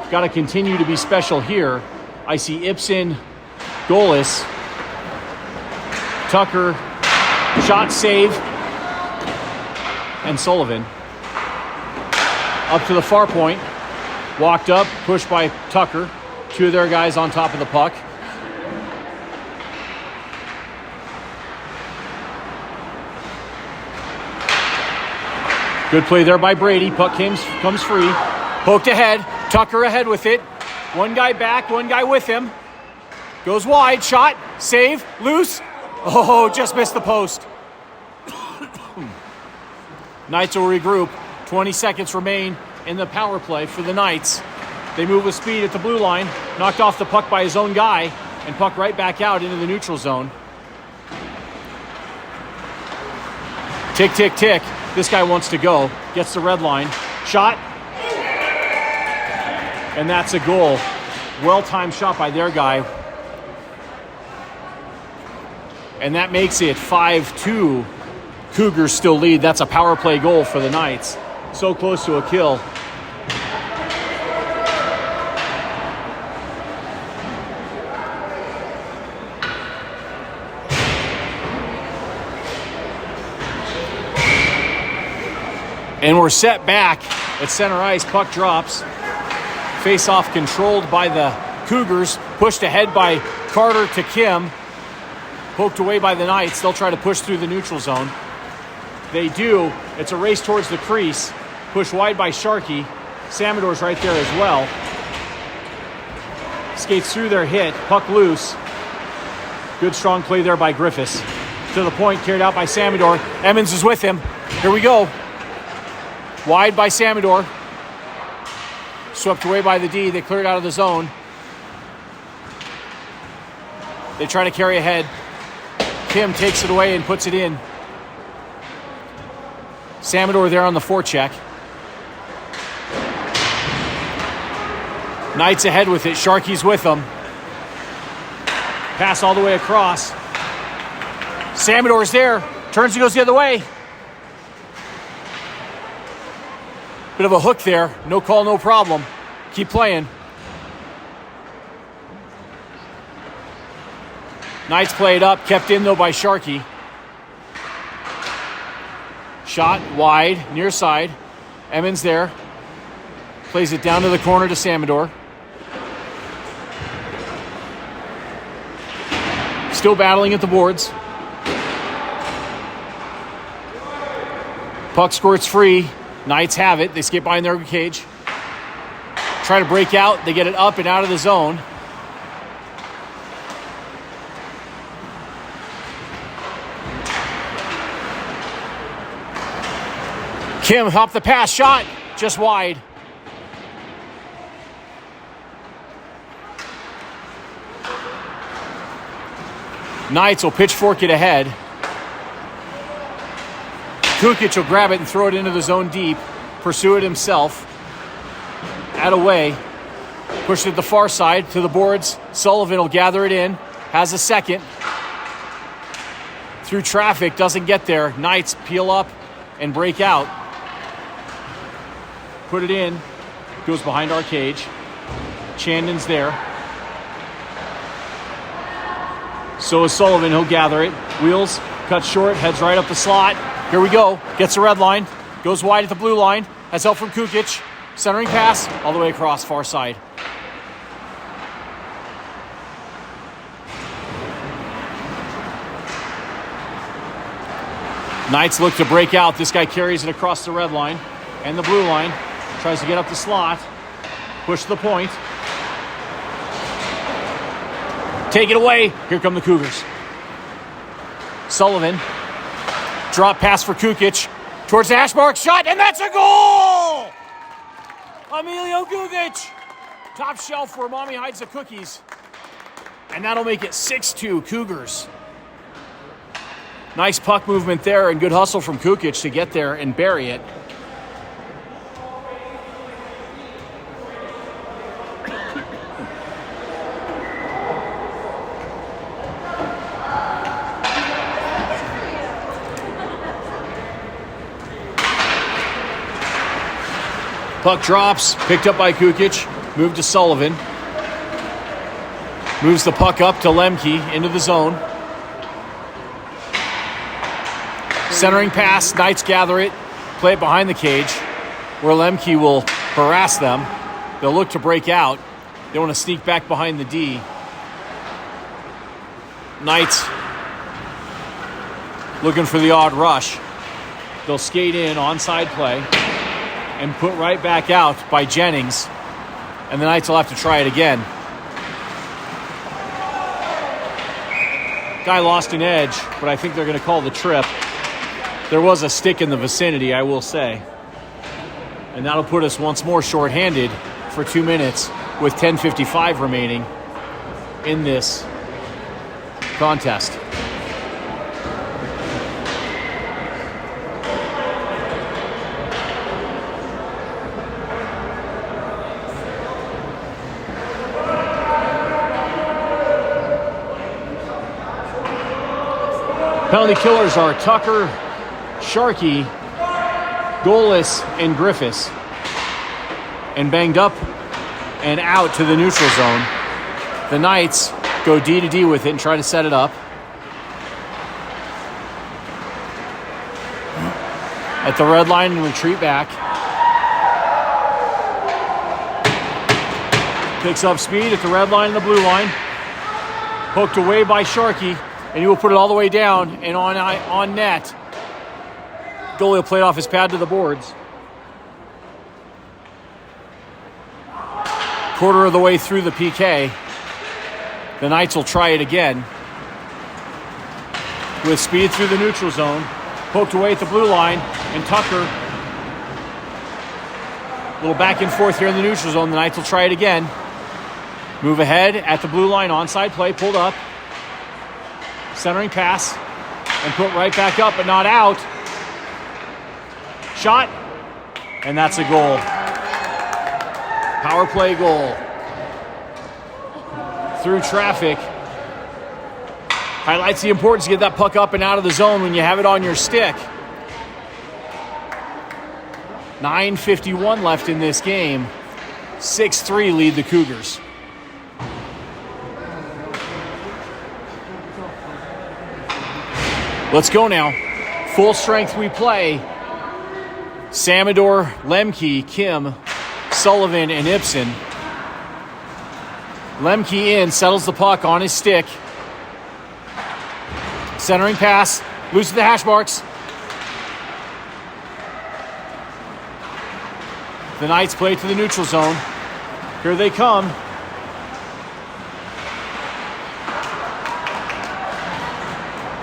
Got to continue to be special here. I see Ibsen, Golas, Tucker, shot, save, and Sullivan. Up to the far point. Walked up, pushed by Tucker. Two of their guys on top of the puck. Good play there by Brady. Puck comes free. Poked ahead. Tucker ahead with it. One guy back, one guy with him. Goes wide. Shot. Save. Loose. Oh, just missed the post. Knights will regroup. 20 seconds remain in the power play for the Knights. They move with speed at the blue line. Knocked off the puck by his own guy. And puck right back out into the neutral zone. Tick, tick, tick. This guy wants to go. Gets the red line. Shot. And that's a goal. Well-timed shot by their guy. And that makes it 5-2. Cougars still lead. That's a power play goal for the Knights. So close to a kill. And we're set back at center ice. Puck drops. Face-off controlled by the Cougars. Pushed ahead by Carter to Kim. Poked away by the Knights. They'll try to push through the neutral zone. They do. It's a race towards the crease. Pushed wide by Sharkey. Samador's right there as well. Skates through their hit. Puck loose. Good strong play there by Griffis. To the point, carried out by Samador. Emmons is with him. Here we go. Wide by Samador. Swept away by the D. They cleared out of the zone. They try to carry ahead. Kim takes it away and puts it in. Samador there on the forecheck. Knights ahead with it. Sharkey's with them. Pass all the way across. Samador's there. Turns and goes the other way. Bit of a hook there. No call, no problem. Keep playing. Knights play it up. Kept in, though, by Sharkey. Shot wide, near side. Emmons there. Plays it down to the corner to Samador. Still battling at the boards. Puck squirts free. Knights have it. They skate behind their cage. Try to break out. They get it up and out of the zone. Kim hopped the pass. Shot. Just wide. Knights will pitchfork it ahead. Kukic will grab it and throw it into the zone deep. Pursue it himself. Out away. Push it to the far side to the boards. Sullivan will gather it in. Has a second. Through traffic. Doesn't get there. Knights peel up and break out. Put it in. Goes behind our cage. Chandon's there. So is Sullivan. He'll gather it. Wheels, cuts short, heads right up the slot. Here we go. Gets the red line. Goes wide at the blue line. Has help from Kukic. Centering pass all the way across far side. Knights look to break out. This guy carries it across the red line and the blue line. Tries to get up the slot. Push the point. Take it away. Here come the Cougars. Sullivan. Drop pass for Kukic. Towards the hash mark. Shot. And that's a goal! Emilio Kukic. Top shelf where mommy hides the cookies. And that'll make it 6-2 Cougars. Nice puck movement there and good hustle from Kukic to get there and bury it. Puck drops, picked up by Kukic, moved to Sullivan. Moves the puck up to Lembke into the zone. Centering pass, Knights gather it, play it behind the cage, where Lembke will harass them. They'll look to break out. They want to sneak back behind the D. Knights looking for the odd rush. They'll skate in, onside play. And put right back out by Jennings. And the Knights will have to try it again. Guy lost an edge, but I think they're going to call the trip. There was a stick in the vicinity, I will say. And that'll put us once more shorthanded for 2 minutes with 10:55 remaining in this contest. Penalty killers are Tucker, Sharkey, Golas, and Griffis. And banged up and out to the neutral zone. The Knights go D to D with it and try to set it up. At the red line and retreat back. Picks up speed at the red line and the blue line. Poked away by Sharkey. And he will put it all the way down and on net. Goalie will play it off his pad to the boards. Quarter of the way through the PK. The Knights will try it again. With speed through the neutral zone. Poked away at the blue line. And Tucker. A little back and forth here in the neutral zone. The Knights will try it again. Move ahead at the blue line. Onside play. Pulled up. Centering pass and put right back up, but not out. Shot, and that's a goal. Power play goal. Through traffic. Highlights the importance to get that puck up and out of the zone when you have it on your stick. 9:51 left in this game. 6-3 lead the Cougars. Let's go now. Full strength we play Samador, Lembke, Kim, Sullivan, and Ibsen. Lembke in, settles the puck on his stick. Centering pass, loose to the hash marks. The Knights play to the neutral zone. Here they come.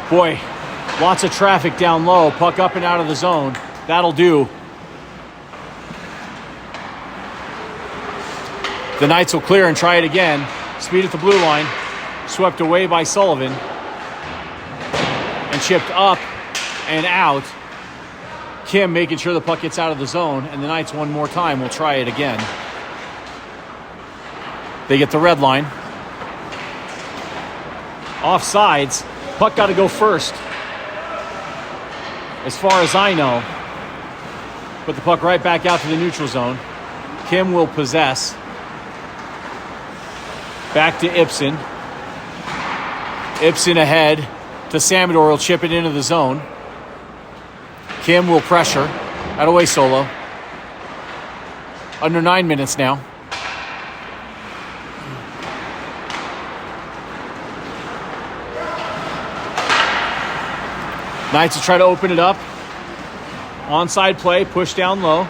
Boy, lots of traffic down low. Puck up and out of the zone. That'll do. The Knights will clear and try it again. Speed at the blue line. Swept away by Sullivan. And chipped up and out. Kim making sure the puck gets out of the zone. And the Knights one more time will try it again. They get the red line. Offsides. Puck got to go first. As far as I know. Put the puck right back out to the neutral zone. Kim will possess. Back to Ibsen. Ibsen ahead to Samador. Will chip it into the zone. Kim will pressure. Out of way solo. Under 9 minutes now. Knights will try to open it up. Onside play, push down low.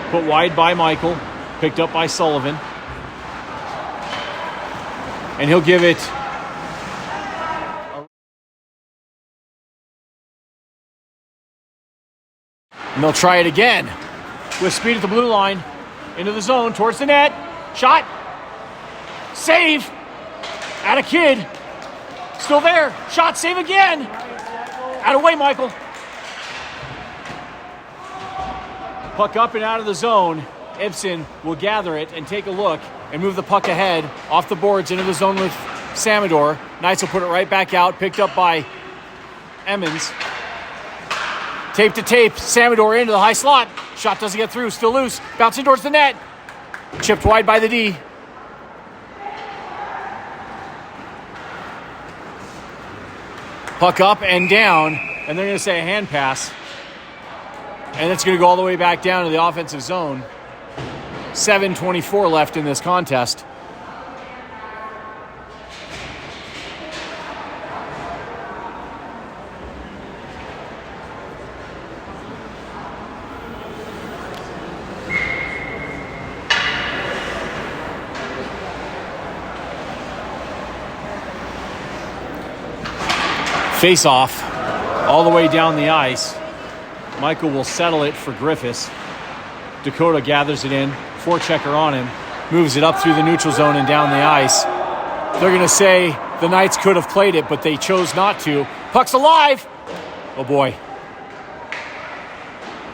Put wide by Michael. Picked up by Sullivan. And he'll give it. And they'll try it again. With speed at the blue line. Into the zone, towards the net. Shot. Save. At a kid. Still there. Shot, save again. Out of way, Michael. Puck up and out of the zone. Ibsen will gather it and take a look and move the puck ahead off the boards into the zone with Samador. Knights will put it right back out. Picked up by Emmons. Tape to tape. Samador into the high slot. Shot doesn't get through. Still loose. Bouncing towards the net. Chipped wide by the D. Puck up and down, and they're going to say a hand pass. And it's going to go all the way back down to the offensive zone. 7:24 left in this contest. Face off all the way down the ice. Michael will settle it for Griffis. Dakota gathers it in. Forechecker on him. Moves it up through the neutral zone and down the ice. They're going to say the Knights could have played it, but they chose not to. Puck's alive. Oh boy.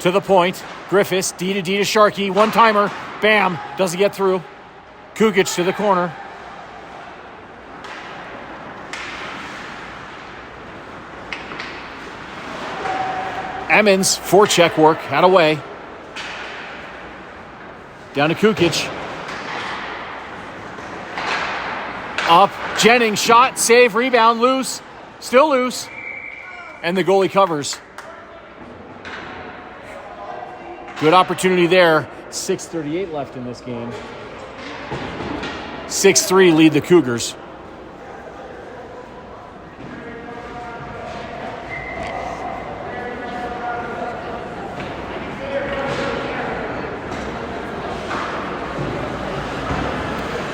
To the point. Griffis, D to D to Sharkey. One-timer. Bam. Doesn't get through. Kukic to the corner. Emmons, forecheck work, out of way. Down to Kukic. Up, Jennings, shot, save, rebound, loose. Still loose. And the goalie covers. Good opportunity there. 6:38 left in this game. 6-3 lead the Cougars.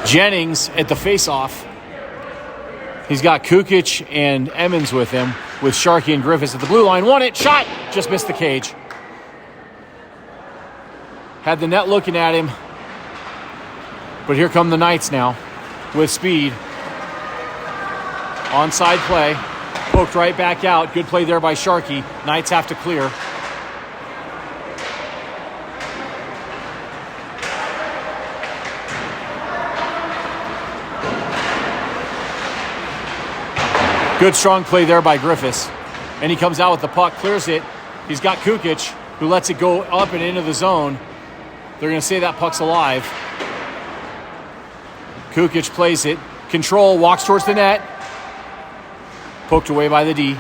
Jennings at the face-off. He's got Kukic and Emmons with him, with Sharkey and Griffis at the blue line. Won it, shot, just missed the cage. Had the net looking at him. But here come the Knights now, with speed. Onside play, poked right back out. Good play there by Sharkey. Knights have to clear. Good strong play there by Griffis. And he comes out with the puck, clears it. He's got Kukic, who lets it go up and into the zone. They're going to say that puck's alive. Kukic plays it. Control, walks towards the net. Poked away by the D.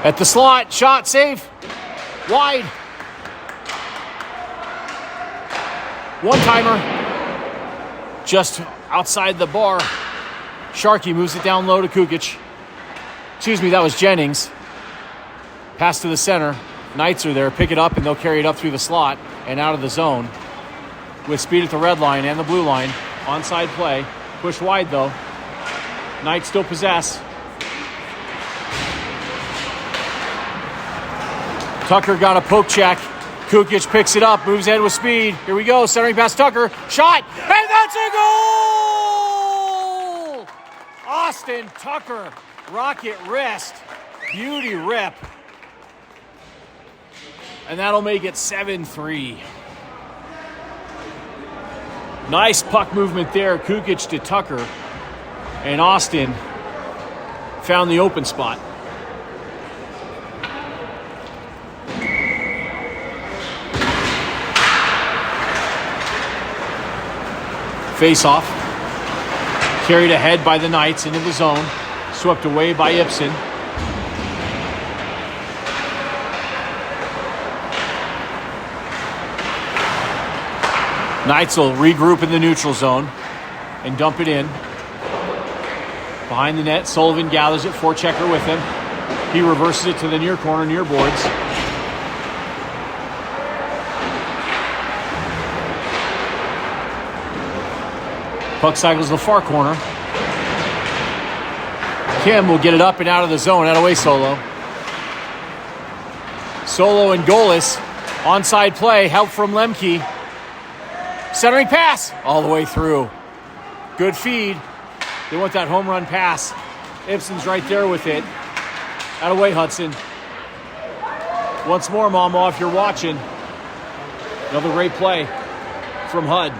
At the slot, shot, save, wide. One-timer, just outside the bar. Sharkey moves it down low to Kukic. Excuse me, that was Jennings. Pass to the center. Knights are there, pick it up, and they'll carry it up through the slot and out of the zone. With speed at the red line and the blue line. Onside play. Push wide, though. Knights still possess. Tucker got a poke check. Kukic picks it up, moves ahead with speed. Here we go, centering past Tucker. Shot, and that's a goal! Austin Tucker, rocket wrist, beauty rip. And that'll make it 7-3. Nice puck movement there. Kukic to Tucker. And Austin found the open spot. Face-off. Carried ahead by the Knights into the zone. Swept away by Ibsen. Knights will regroup in the neutral zone and dump it in. Behind the net, Sullivan gathers it, forechecker with him. He reverses it to the near corner, near boards. Puck cycles to the far corner. Kim will get it up and out of the zone, out of way Solo. Solo and Golas, onside play, help from Lembke. Centering pass, all the way through. Good feed. They want that home run pass. Ibsen's right there with it. Out of way, Hudson. Once more, Mama, if you're watching. Another great play from Hud.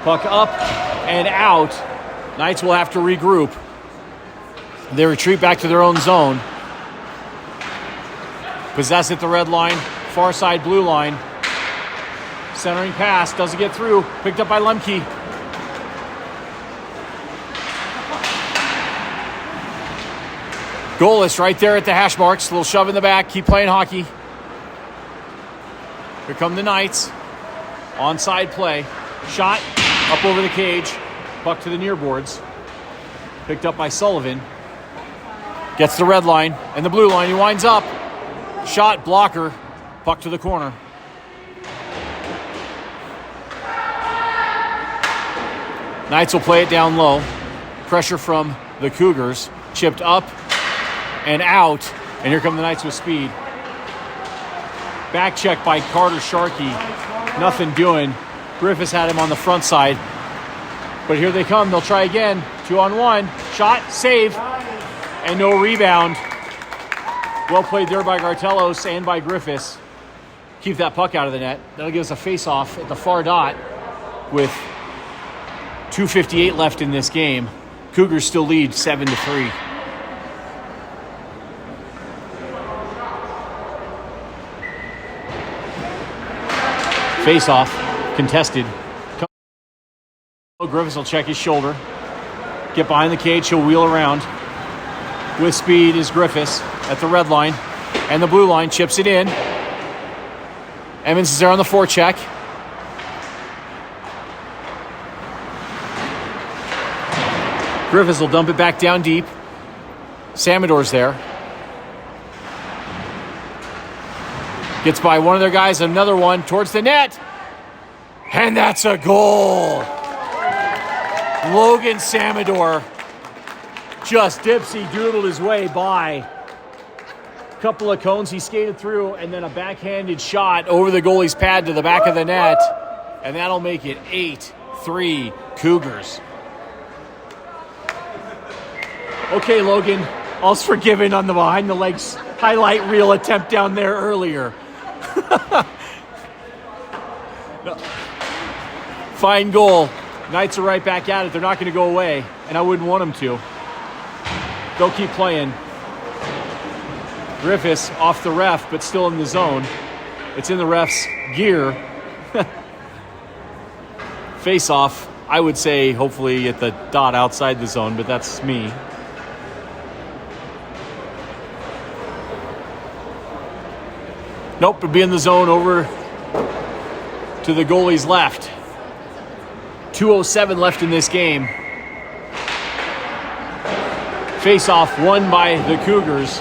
Puck up and out. Knights will have to regroup. They retreat back to their own zone. Possess at the red line. Far side blue line. Centering pass. Doesn't get through. Picked up by Lembke. Golas right there at the hash marks. A little shove in the back. Keep playing hockey. Here come the Knights. Onside play. Shot. Up over the cage. Puck to the near boards. Picked up by Sullivan. Gets the red line and the blue line. He winds up. Shot, blocker. Puck to the corner. Knights will play it down low. Pressure from the Cougars. Chipped up and out. And here come the Knights with speed. Back check by Carter Sharkey. Nothing doing. Griffis had him on the front side. But here they come. They'll try again. 2-on-1. Shot. Save. And no rebound. Well played there by Gartelos and by Griffis. Keep that puck out of the net. That'll give us a face-off at the far dot with 2:58 left in this game. Cougars still lead 7-3. Face-off. Contested. Griffis will check his shoulder. Get behind the cage. He'll wheel around. With speed is Griffis at the red line. And the blue line chips it in. Emmons is there on the forecheck. Griffis will dump it back down deep. Samador's there. Gets by one of their guys, another one towards the net. And that's a goal. Logan Samador just dipsy-doodled his way by. Couple of cones he skated through, and then a backhanded shot over the goalie's pad to the back of the net. And that'll make it 8-3 Cougars. Okay, Logan, all's forgiven on the behind-the-legs highlight reel attempt down there earlier. No. Fine goal. Knights are right back at it. They're not going to go away, and I wouldn't want them to. They'll keep playing. Griffis off the ref, but still in the zone. It's in the ref's gear. Face off, I would say, hopefully at the dot outside the zone, but that's me. Nope, it'll be in the zone over to the goalie's left. 2:07 left in this game. Face-off won by the Cougars.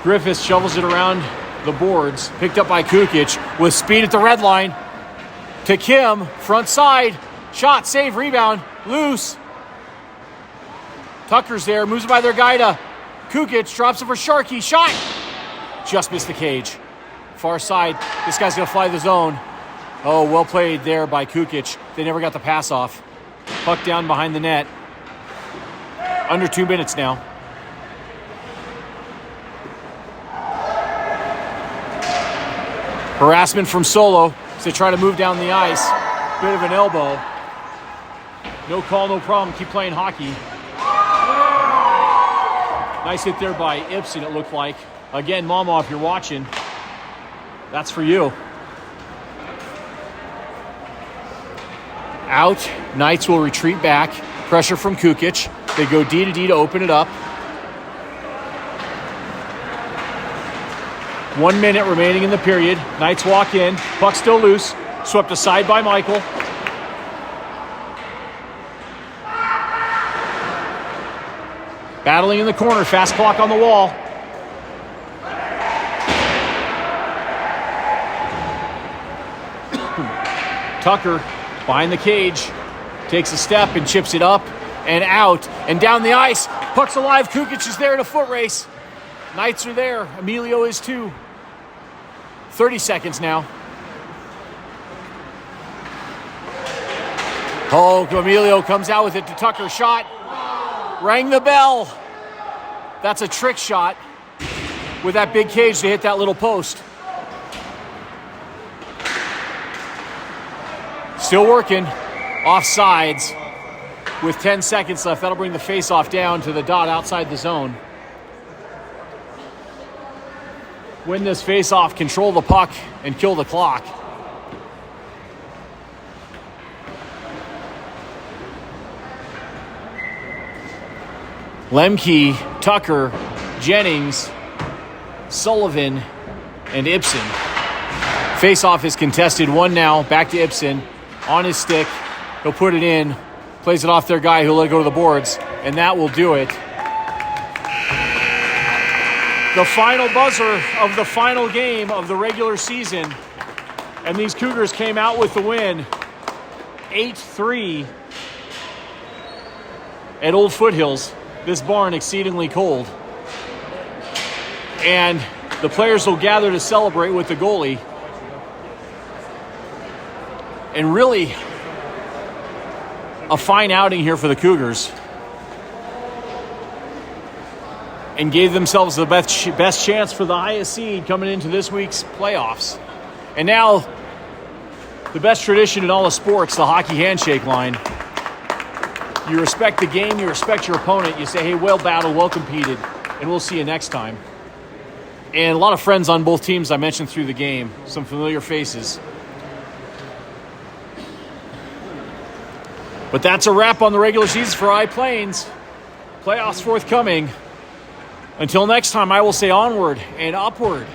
Griffis shovels it around the boards. Picked up by Kukic with speed at the red line. To Kim, front side. Shot, save, rebound, loose. Tucker's there, moves it by their guy to Kukic, drops it for Sharkey. Shot! Just missed the cage. Far side, this guy's gonna fly the zone. Oh, well played there by Kukic. They never got the pass off. Puck down behind the net. Under 2 minutes now. Harassment from Solo as they try to move down the ice. Bit of an elbow. No call, no problem. Keep playing hockey. Nice hit there by Ibsen, it looked like. Again, Mama, if you're watching, that's for you. Out. Knights will retreat back. Pressure from Kukic. They go D to D to open it up. 1 minute remaining in the period. Knights walk in. Puck still loose. Swept aside by Michael. Battling in the corner. Fast clock on the wall. Tucker behind the cage. Takes a step and chips it up and out and down the ice. Puck's alive. Kukic is there in a foot race. Knights are there. Emilio is too. 30 seconds now. Oh, Emilio comes out with it to Tucker. Shot. Rang the bell. That's a trick shot with that big cage to hit that little post. Still working. Offsides with 10 seconds left. That'll bring the face-off down to the dot outside the zone. Win this face-off, control the puck, and kill the clock. Lembke, Tucker, Jennings, Sullivan, and Ibsen. Face-off is contested. 1 now. Back to Ibsen. On his stick. He'll put it in. Plays it off their guy who'll let it go to the boards. And that will do it. The final buzzer of the final game of the regular season. And these Cougars came out with the win. 8-3 at Old Foothills. This barn exceedingly cold. And the players will gather to celebrate with the goalie. And really, a fine outing here for the Cougars. And gave themselves the best chance for the highest seed coming into this week's playoffs. And now, the best tradition in all of sports, the hockey handshake line. You respect the game, you respect your opponent, you say, hey, well battled, well competed, and we'll see you next time. And a lot of friends on both teams I mentioned through the game, some familiar faces. But that's a wrap on the regular season for High Plains. Playoffs forthcoming. Until next time, I will say onward and upward.